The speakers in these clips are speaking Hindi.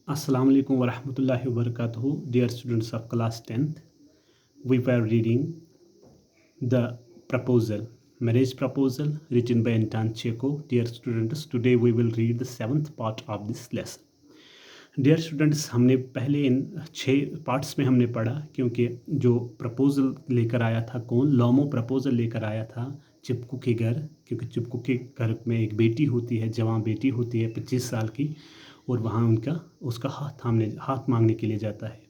Assalamu alaikum wa rahmatullahi wa barakatuhu. Dear students of class 10th, we were reading the proposal, marriage proposal written by Anton Chekhov. Dear students, today we will read the 7th part of this lesson. Dear students, हमने पहले इन 6 पार्ट्स में हमने पढ़ा क्योंकि जो प्रपोज़ल लेकर आया था कौन, लोमो प्रपोज़ल लेकर आया था चिपकू के घर, क्योंकि चिपकू के घर में एक बेटी होती है, जवान बेटी होती है 25 साल की, और वहाँ उसका हाथ मांगने के लिए जाता है।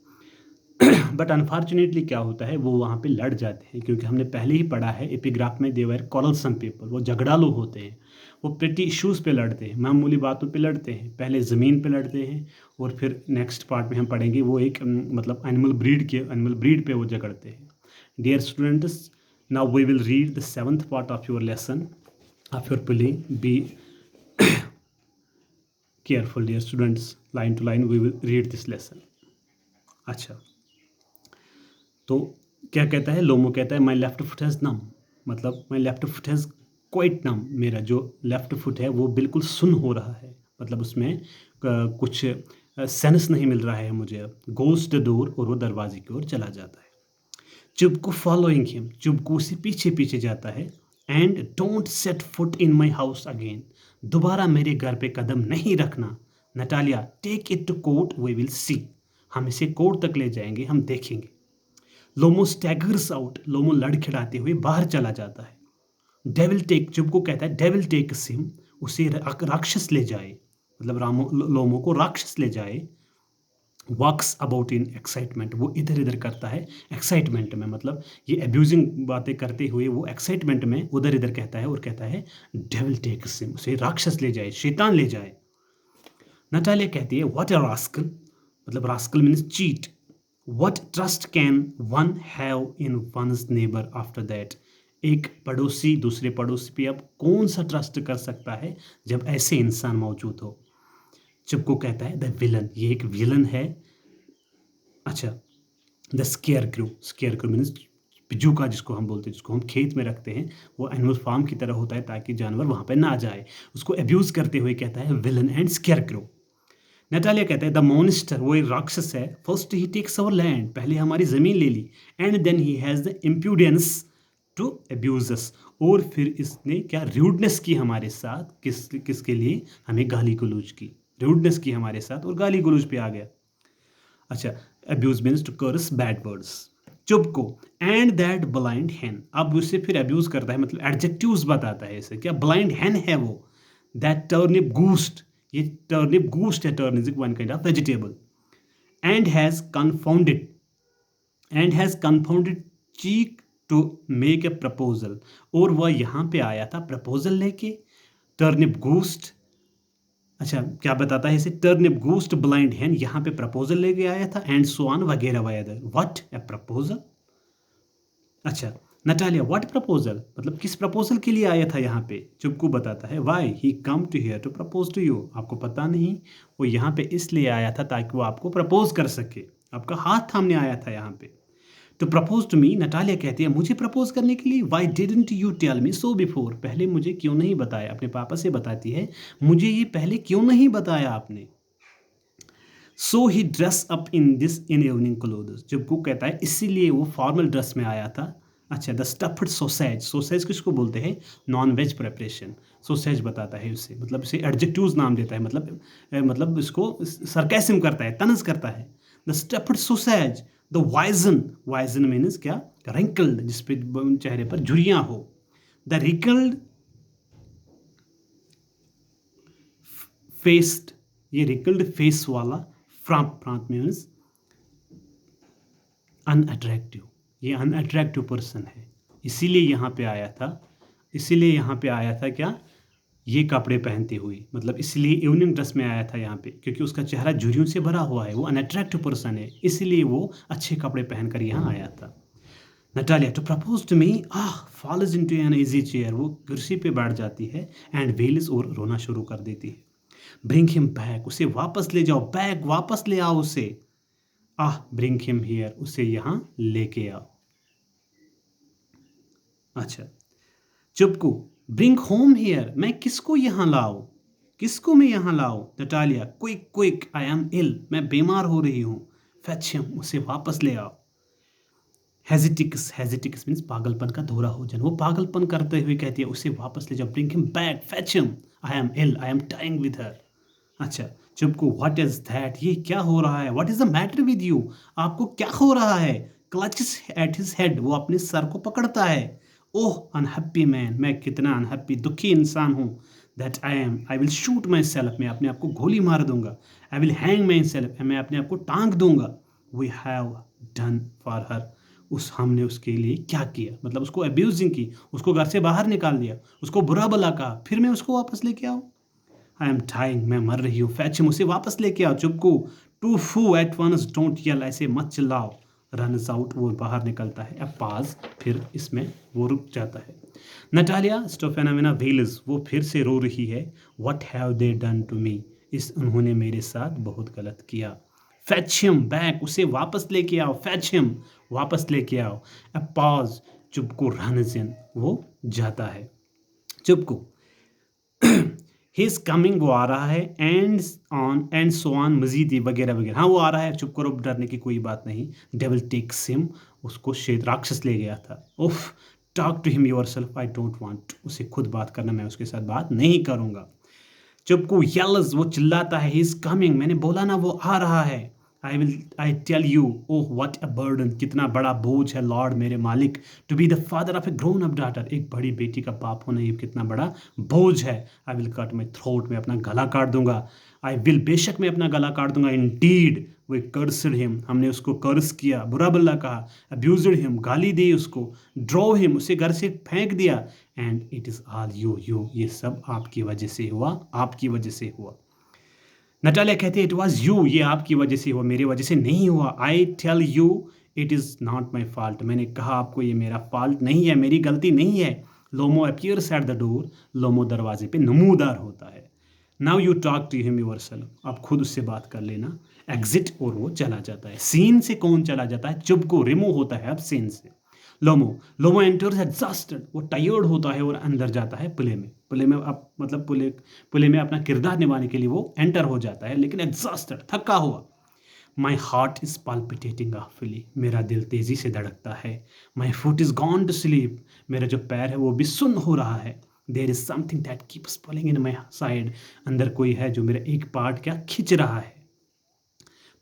बट अनफॉर्चुनेटली क्या होता है, वो वहाँ पे लड़ जाते हैं, क्योंकि हमने पहले ही पढ़ा है एपिग्राफ में दे वर quarrelsome पीपल, वो झगड़ालू होते हैं, वो पेटी इश्यूज़ पे लड़ते हैं, मामूली बातों पे लड़ते हैं, पहले ज़मीन पे लड़ते हैं और फिर नेक्स्ट पार्ट में हम पढ़ेंगे वो एक मतलब एनिमल ब्रीड पे वो झगड़ते हैं। Dear students, now we will read the 7th part of your lesson of your play. Be careful dear students, line to line we will read this lesson. अच्छा, तो क्या कहता है, लोमो कहता है my left foot has numb, मतलब my left foot has quite numb, मेरा जो लेफ्ट फुट है वो बिल्कुल सुन्न हो रहा है, मतलब उसमें कुछ सेंस नहीं मिल रहा है मुझे। गोज़ द डोर, और वो दरवाजे की ओर चला जाता है। चुबकू फॉलोइंग हिम, चुबकू से पीछे पीछे जाता है। And don't set foot in my house again, दोबारा मेरे घर पे कदम नहीं रखना। Natalia, take it to court, we will see, हम इसे कोर्ट तक ले जाएंगे, हम देखेंगे। लोमो स्टैगर्स आउट, लोमो लड़खड़ाते हुए बाहर चला जाता है। डेविल टेक, चुबकू कहता है डेविल टेक सिम, उसे राक्षस ले जाए, मतलब लोमो को राक्षस ले जाए। वॉक्स अबाउट इन एक्साइटमेंट, वो इधर इधर करता है एक्साइटमेंट में, मतलब ये अब्यूजिंग बातें करते हुए वो एक्साइटमेंट में उधर इधर कहता है और कहता है डेविल टेक सिम, उसे राक्षस ले जाए, शैतान ले जाए। नटालिया कहती है व्हाट अ रास्कल, मतलब rascal means cheat. What trust can one have in one's neighbor after that? एक पड़ोसी दूसरे पड़ोसी पे अब कौन सा ट्रस्ट कर सकता है जब ऐसे इंसान मौजूद हो। चिपको कहता है द विलन, ये एक विलन है। अच्छा, द स्केयर क्रू मीन्स पिजूका, जिसको हम बोलते हैं, जिसको हम खेत में रखते हैं, वो एनिमल फार्म की तरह होता है ताकि जानवर वहाँ पे ना जाए, उसको अब्यूज़ करते हुए कहता है villain and scarecrow. Natalia कहते हैं द मॉन्स्टर, वो एक राक्षस है। First he takes our land, पहले हमारी ज़मीन ले ली। And then he has the impudence to abuse us, और फिर इसने क्या र्यूडनेस की हमारे साथ, किसके लिए, हमें गाली गलौज की, र्यूडनेस की हमारे साथ और गाली गलौज पे आ गया। अच्छा, abuse means to curse bad words. चुप को, एंड दैट ब्लाइंड हैन, अब उससे फिर अब्यूज करता है, मतलब एडजेक्टिव्स बताता है इसे, क्या ब्लाइंड हैन है वो। दैट टर्निप गूस्ट, ये टर्निप गूस्ट है, turn is one kind of vegetable. And has confounded cheek to make a proposal, और वह यहाँ पे आया था प्रपोजल लेके। टर्निप गूस्ट, अच्छा क्या बताता है इसे, टर्निप गूस्ट ब्लाइंड हैन, यहाँ पे प्रपोजल लेके आया था, एंड सो ऑन वगैरह वगैरह। What A proposal. अच्छा, नटालिया व्हाट प्रपोजल, मतलब किस प्रपोजल के लिए आया था यहाँ पे। चुपकू बताता है why he come to here to propose to you, आपको पता नहीं, वो यहाँ पे इसलिए आया था ताकि वो आपको प्रपोज कर सके, आपका हाथ थामने आया था यहाँ पे। तो प्रपोज टू मी, नटालिया कहती है मुझे प्रपोज करने के लिए। Why didn't you tell me so before, पहले मुझे क्यों नहीं बताया, अपने पापा से बताती है मुझे ये पहले क्यों नहीं बताया आपने। So he dress up in this in evening clothes, जब को कहता है इसीलिए वो फॉर्मल ड्रेस में आया था। अच्छा, द स्टफ्ड सोसेज, सोसेज किसको बोलते हैं, नॉन वेज प्रेपरेशन, सोसेज बताता है उसे, मतलब इसे एडजेक्टिव्स नाम देता है, मतलब इसको सरकैस्म करता है, तनज करता है। The stuffed sausage, the wizen, wizen means क्या, रिंकल्ड, जिसपे चेहरे पर झुर्रियां हो। द रिकल्ड फेस्ड, ये रिकल्ड फेस वाला, फ्रांत मीन्स अनअट्रैक्टिव, ये अनअट्रैक्टिव पर्सन है, इसीलिए यहाँ पे आया था, इसीलिए यहाँ पे आया था क्या, ये कपड़े पहनते हुए, मतलब इसलिए इवनिंग ड्रेस में आया था यहाँ पे, क्योंकि उसका चेहरा झुर्रियों से भरा हुआ है, वो अनअट्रैक्टिव पर्सन है, इसलिए वो अच्छे कपड़े पहनकर यहाँ आया था। Natalia to propose to me, falls into an easy chair, वो कुर्सी पे बैठ जाती है, एंड वेल्स, और रोना शुरू कर देती है। ब्रिंग हिम बैक, उसे वापस ले जाओ, बैग वापस ले आओ उसे। ब्रिंग हिम हियर, उसे यहाँ लेके आओ। अच्छा, चुपकू, ब्रिंग होम हियर, मैं किसको यहाँ लाऊं, किसको मैं यहाँ लाऊं? Natalia, quick quick, I am ill, मैं बीमार हो रही हूँ। फेच हिम, उसे वापस ले आओ। हेजिटिक्स, हेजिटिक्स मीन्स पागलपन का दोहरा हो जाना। वो पागलपन करते हुए कहती है उसे वापस ले जाओ। Bring him back, fetch him, I am ill, I am tying with her. अच्छा, चुपको, व्हाट इज दैट, ये क्या हो रहा है? What is the matter with you, आपको क्या हो रहा है? क्लचेस एट हिज हेड, वो अपने सर को पकड़ता है। ओह अनहैप्पी मैन, मैं कितना अनहैप्पी, दुखी इंसान हूँ। That I will shoot myself, मैं अपने आप को गोली मार दूंगा। I will hang myself, मैं अपने आप को टांग दूंगा। We have done for her, उस हमने उसके लिए क्या किया, मतलब उसको अब्यूजिंग की, उसको घर से बाहर निकाल दिया, उसको बुरा भला कहा, फिर मैं उसको वापस लेके आऊँ? आई एम डाइंग, मैं मर रही हूँ। फैच हिम, उसे वापस लेके आओ। चुपको, टू फू एट वंस, डोंट येल, ऐसे मत चिल्लाओ। रनस आउट, वो बाहर निकलता है। अब पाज, फिर इसमें वो रुक जाता है। नटालिया स्टोफेनामिना वेल्स, वो फिर से रो रही है। What have they done to me, इस उन्होंने मेरे साथ बहुत गलत किया। फैच हिम बैक, उसे वापस लेके आओ। फैच हिम, वापस लेके आओ। अब पाज, चुपको रनस इन, वो जाता है। चुपको, ही इज कमिंग, वो आ रहा है। एंड सो ऑन, मजीद वगैरह वगैरह। हाँ वो आ रहा है, चुप करो, डरने की कोई बात नहीं। डेविल टेक्स हिम, उसको शेत राक्षस ले गया था। उफ, talk to him yourself, I don't want, उसे खुद बात करना, मैं उसके साथ बात नहीं करूंगा। चुपको यल्स, वो चिल्लाता है। ही इज कमिंग, मैंने बोला ना वो आ रहा है। I tell you, oh what a burden, कितना बड़ा बोझ है लॉर्ड, मेरे मालिक, to be the father of a grown up daughter, एक बड़ी बेटी का बाप होना ये कितना बड़ा बोझ है। I will cut my throat, मैं अपना गला काट दूंगा। आई विल, बेशक मैं अपना गला काट दूंगा। Indeed, they cursed him, हमने उसको कर्स किया, बुरा भला कहा। अब्यूज्ड हिम, गाली दी उसको। ड्रॉ हिम, उसे घर से फेंक दिया। And it is all you, ये सब आपकी वजह से हुआ, आपकी वजह से हुआ। नटालिया कहती है इट वॉज यू, ये आपकी वजह से हुआ, मेरी वजह से नहीं हुआ। I tell you it is not my fault, मैंने कहा आपको ये मेरा फॉल्ट नहीं है, मेरी गलती नहीं है। Lomov appears at the door, Lomov दरवाजे पे नमूदार होता है। Now you talk to him yourself, आप खुद उससे बात कर लेना। एग्जिट, और वो चला जाता है। सीन से कौन चला जाता है? चुप को रिमूव होता है अब सीन से। लोमो, लोमो एंटर्स एग्जॉस्टेड, वो टायर्ड होता है और अंदर जाता है प्ले में अब मतलब प्ले में अपना किरदार निभाने के लिए वो एंटर हो जाता है, लेकिन एग्जॉस्टेड, थका हुआ। My heart is palpitating awfully, मेरा दिल तेजी से धड़कता है। My foot is gone to sleep, मेरा जो पैर है वो भी सुन्न हो रहा है। There is something that keeps pulling in my side, अंदर कोई है जो मेरा एक पार्ट क्या खिंच रहा है।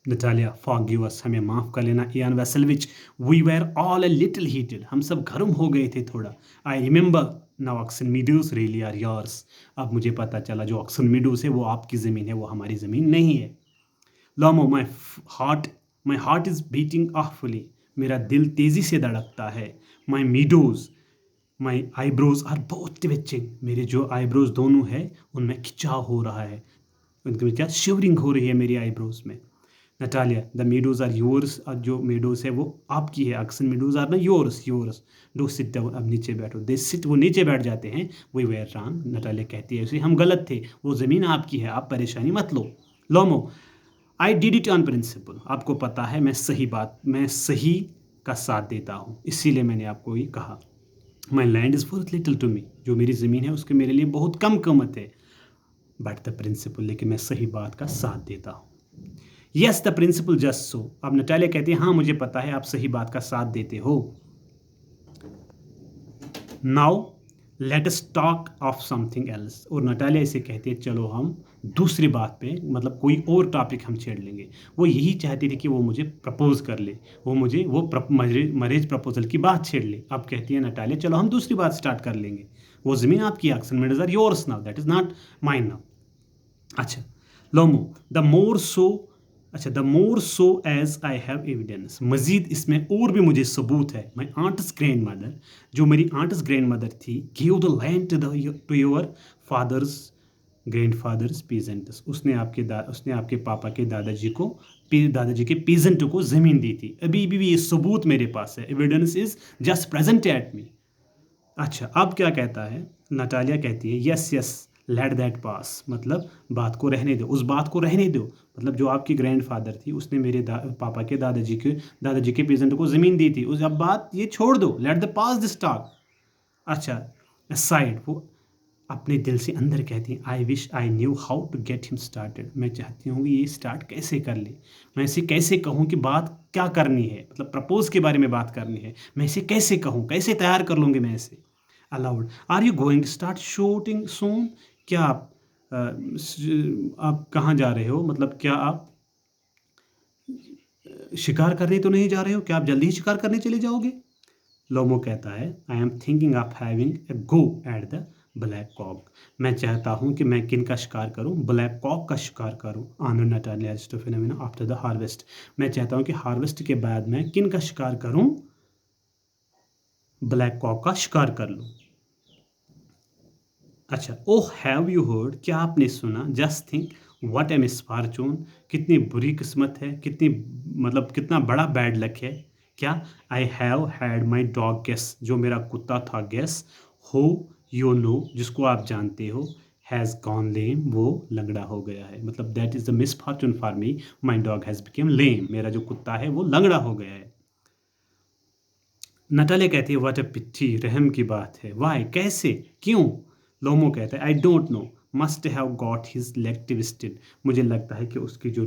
नटालिया, फॉरगिव अस, हमें माफ़ कर लेना। Ivan Vassilevitch, we were all a little heated, हम सब गर्म हो गए थे थोड़ा। I remember now Oxen Meadows really are yours, अब मुझे पता चला जो ऑक्सन मीडोज है वो आपकी ज़मीन है, वो हमारी ज़मीन नहीं है। Lomov, heart my heart is beating awfully, मेरा दिल तेज़ी से धड़कता है। My meadows, my eyebrows are both twitching, मेरे जो आईब्रोज दोनों हैं उनमें खिंचाव हो रहा है, उनकी क्या शिवरिंग हो रही है मेरी आईब्रोज में। Natalia, the meadows are yours, और जो मीडोज है वो आपकी है। अक्सर मीडोज आर ना योर्स, डो सिट डाउन, अब नीचे बैठो। दे सिट, वो नीचे बैठ जाते हैं। वी वेर रॉन्ग, नटालिया कहती है उसे हम गलत थे, वो ज़मीन आपकी है, आप परेशानी मत लो। Lomov, I did it on principle, आपको पता है मैं सही का साथ देता हूँ, इसीलिए मैंने आपको ये कहा। My land is worth little to me, जो मेरी ज़मीन है उसके मेरे लिए बहुत कम कीमत है। बट द प्रिंसिपल, लेकिन मैं सही बात का साथ देता हूँ। Yes the principle just so, अब नटालिया कहती है हाँ मुझे पता है आप सही बात का साथ देते हो। Now let us talk of something else, और नटालिया इसे कहती है चलो हम दूसरी बात पे, मतलब कोई और टॉपिक हम छेड़ लेंगे। वो यही चाहती थी कि वो मुझे प्रपोज कर ले, वो मुझे वो मैरिज प्रपोजल की बात छेड़ ले। अब कहती है नटालिया चलो हम दूसरी बात स्टार्ट कर लेंगे, वो ज़मीन आपकी, Oxen Meadows are yours now, that is not mine now. अच्छा, लोमो, द मोर सो, अच्छा the more so as I have evidence, मजीद इसमें और भी मुझे सबूत है। माई आंट्स ग्रैंड मदर, जो मेरी आंट्स ग्रैंड मदर थी, give the land to your father's grandfather's peasants, उसने आपके पापा के दादाजी के पीजेंटों को ज़मीन दी थी। अभी भी ये सबूत मेरे पास है, evidence is just present at me. अच्छा, अब क्या कहता है? नटालिया कहती है yes yes let that pass, मतलब बात को रहने दो, उस बात को रहने दो। मतलब जो आपकी ग्रैंडफादर थी उसने मेरे पापा के दादाजी के पेजेंट को ज़मीन दी थी, उस अब बात ये छोड़ दो, let the pass this talk. अच्छा, साइड वो अपने दिल से अंदर कहती हैं, I wish I knew how to get him started. मैं चाहती हूँ ये स्टार्ट कैसे कर ले, मैं इसे कैसे कहूँ कि बात क्या करनी है, मतलब प्रपोज के बारे में बात करनी है, मैं इसे कैसे कहूँ, कैसे तैयार कर लूँगी मैं इसे। अलाउड, are you going to start shooting soon? क्या आप कहाँ जा रहे हो, मतलब क्या आप शिकार करने तो नहीं जा रहे हो, क्या आप जल्दी ही शिकार करने चले जाओगे? लोमो कहता है, I am thinking of having a go at the black cock. मैं चाहता हूँ कि मैं किन का शिकार करूँ, ब्लैक कॉक का शिकार करूँ। आनो Natalia phenomena after the harvest. मैं चाहता हूँ कि हार्वेस्ट के बाद मैं किन का शिकार करूँ, ब्लैक कॉक का शिकार कर लूँ। अच्छा, ओह हैव यू हर्ड, क्या आपने सुना, just think what A misfortune, कितनी बुरी किस्मत है, कितनी मतलब कितना बड़ा बैड लक है। क्या, I have had my dog Guess, जो मेरा कुत्ता था गेस, हो यू नो, जिसको आप जानते हो, हैज़ गॉन लेम, वो लंगड़ा हो गया है। मतलब that is the misfortune for me, my dog has become lame, मेरा जो कुत्ता है वो लंगड़ा हो गया है। नटाले कहती है, व्हाट अ पिट्ठी, रहम की बात है। वाई, कैसे, क्यों? लोमो कहता है, I don't know, must have got his leg twisted, मुझे लगता है कि उसकी जो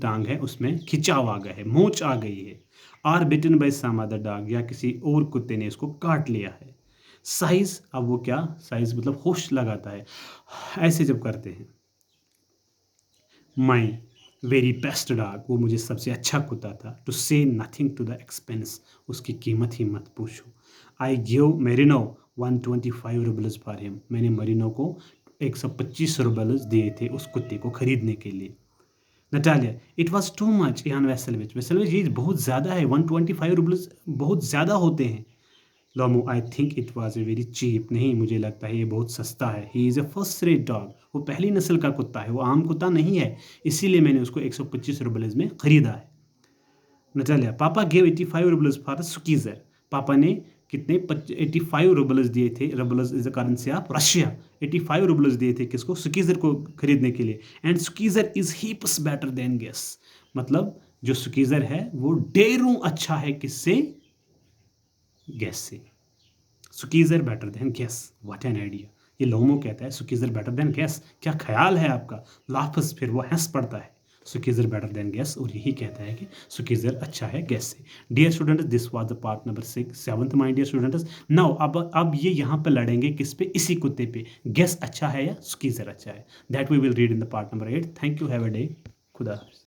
टांग है उसमें खिंचाव आ गया है, मोच आ गई है। Are bitten by some other dog, या किसी और कुत्ते ने इसको काट लिया है। साइज, अब वो क्या, साइज मतलब होश लगाता है ऐसे जब करते हैं। माई वेरी बेस्ट डॉग, वो मुझे सबसे अच्छा कुत्ता था। टू से नथिंग टू द एक्सपेंस, उसकी कीमत ही मत पूछो। I give merino 125 roubles for him, मैंने मरीनो को 125 रुबल्स दिए थे उस कुत्ते को खरीदने के लिए। Natalia, it was too much यान वेसलविच, वेसलविच ये बहुत ज़्यादा है, 125 रुबल्स बहुत ज़्यादा होते हैं। Lomov, I think it was a very cheap, नहीं मुझे लगता है ये बहुत सस्ता है। He is a first rate dog, वो पहली नस्ल का कुत्ता है, वो आम कुत्ता नहीं है, इसीलिए मैंने उसको 125 रुबल्स में ख़रीदा है। नटालिया, पापा गेव 85 रुबल्स फॉर स्कीजर, पापा ने कितने 85 रुबल्स दिए थे, roubles is the currency of Russia, 85 roubles दिए थे किसको, स्कीजर को खरीदने के लिए। And Squeezer is heaps better than Guess, मतलब जो स्कीजर है वो ढेरों अच्छा है किससे, गैस से। Squeezer better than Guess, what an idea. ये लोमो कहता है सुकीजर बेटर देन गैस, क्या ख्याल है आपका। लाफस, फिर वो हंस पड़ता है, सुकीजर बेटर देन गैस, और यही कहता है कि सुकीजर अच्छा है गैस से। Dear students, this was the part number 7 my dear students. Now अब ये यहाँ पे लड़ेंगे किस पे, इसी कुत्ते पे, गैस अच्छा है या सुकीजर अच्छा है। That we will read in the part number 8। Thank you, have a day, खुदा हाफिज़।